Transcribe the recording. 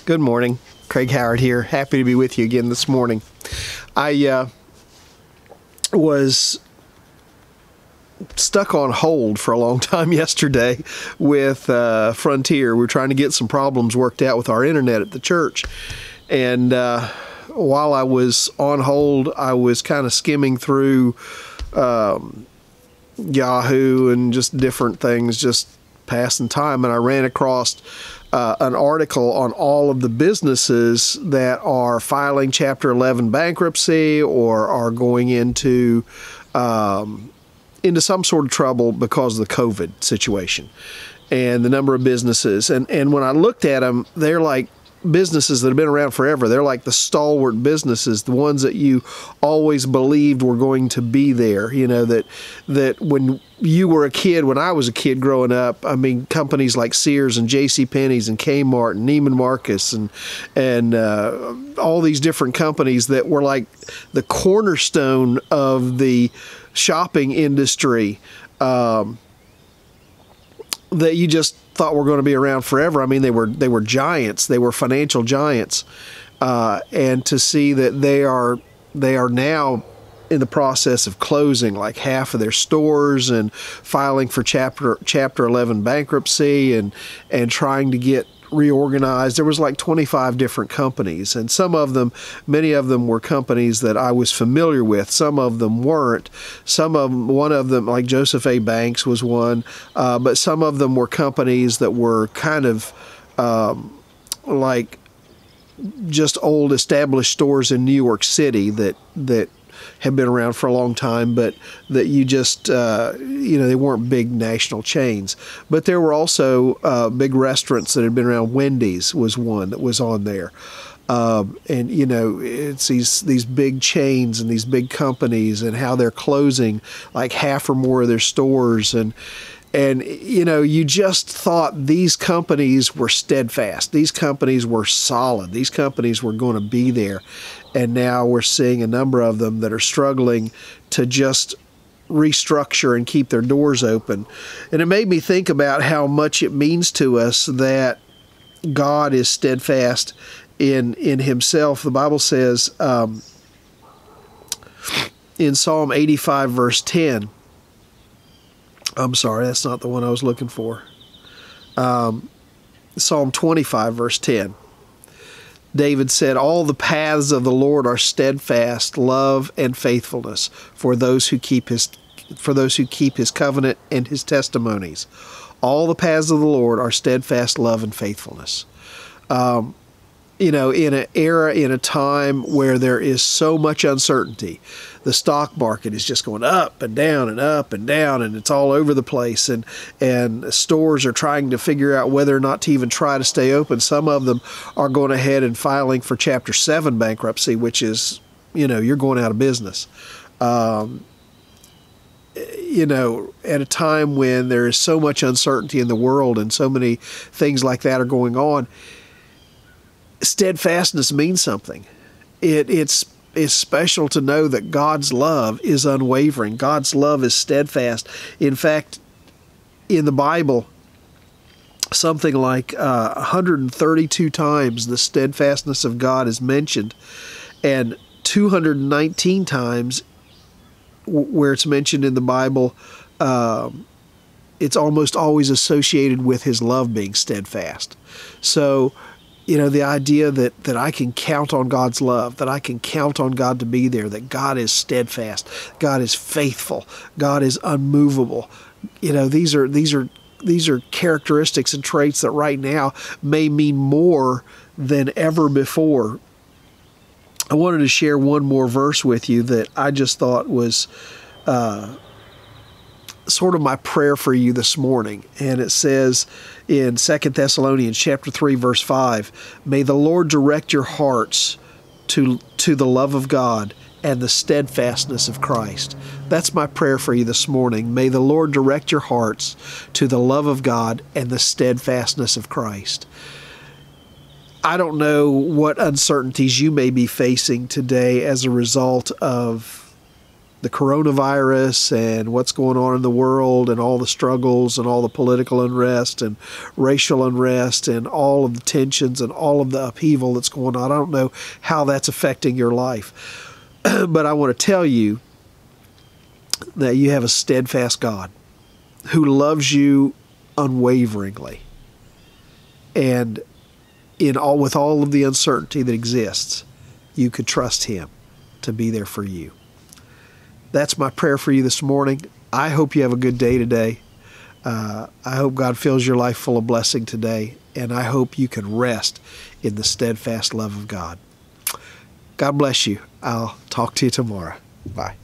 Good morning. Craig Howard here. Happy to be with you again this morning. I was stuck on hold for a long time yesterday with Frontier. We're trying to get some problems worked out with our internet at the church. And while I was on hold, I was kind of skimming through Yahoo and just different things, just passing time. And I ran across an article on all of the businesses that are filing Chapter 11 bankruptcy or are going into some sort of trouble because of the COVID situation and the number of businesses. And when I looked at them, they're like businesses that have been around forever. They're like the stalwart businesses, the ones that you always believed were going to be there. You know, that when you were a kid, when I was a kid growing up, I mean, companies like Sears and JCPenney's and Kmart and Neiman Marcus and all these different companies that were like the cornerstone of the shopping industry, that you just thought were going to be around forever. I mean, they were giants. They were financial giants, and to see that they are now in the process of closing like half of their stores and filing for Chapter 11 bankruptcy and trying to get reorganized. There was like 25 different companies, and many of them were companies that I was familiar with. Some of them weren't. One of them, like Joseph A. Banks was one, but some of them were companies that were kind of like just old established stores in New York City that have been around for a long time, but that you just, they weren't big national chains. But there were also big restaurants that had been around. Wendy's was one that was on there. And, it's these big chains and these big companies and how they're closing like half or more of their stores. And you just thought these companies were steadfast. These companies were solid. These companies were going to be there. And now we're seeing a number of them that are struggling to just restructure and keep their doors open. And it made me think about how much it means to us that God is steadfast in himself. The Bible says in Psalm 85, verse 10, I'm sorry, that's not the one I was looking for. Psalm 25, verse 10. David said, "All the paths of the Lord are steadfast, love and faithfulness for those who keep his covenant and his testimonies. All the paths of the Lord are steadfast, love and faithfulness." In an era, in a time where there is so much uncertainty, the stock market is just going up and down and up and down, and it's all over the place. And stores are trying to figure out whether or not to even try to stay open. Some of them are going ahead and filing for Chapter 7 bankruptcy, which is, you're going out of business. At a time when there is so much uncertainty in the world and so many things like that are going on, steadfastness means something. It's special to know that God's love is unwavering. God's love is steadfast. In fact, in the Bible, something like 132 times the steadfastness of God is mentioned, and 219 times where it's mentioned in the Bible, it's almost always associated with his love being steadfast. So, the idea that I can count on God's love, that I can count on God to be there, that God is steadfast, God is faithful, God is unmovable. These are characteristics and traits that right now may mean more than ever before. I wanted to share one more verse with you that I just thought was sort of my prayer for you this morning. And it says in 2 Thessalonians chapter 3, verse 5, "May the Lord direct your hearts to the love of God and the steadfastness of Christ." That's my prayer for you this morning. May the Lord direct your hearts to the love of God and the steadfastness of Christ. I don't know what uncertainties you may be facing today as a result of the coronavirus and what's going on in the world and all the struggles and all the political unrest and racial unrest and all of the tensions and all of the upheaval that's going on. I don't know how that's affecting your life. But I want to tell you that you have a steadfast God who loves you unwaveringly. And with all of the uncertainty that exists, you could trust Him to be there for you. That's my prayer for you this morning. I hope you have a good day today. I hope God fills your life full of blessing today, and I hope you can rest in the steadfast love of God. God bless you. I'll talk to you tomorrow. Bye.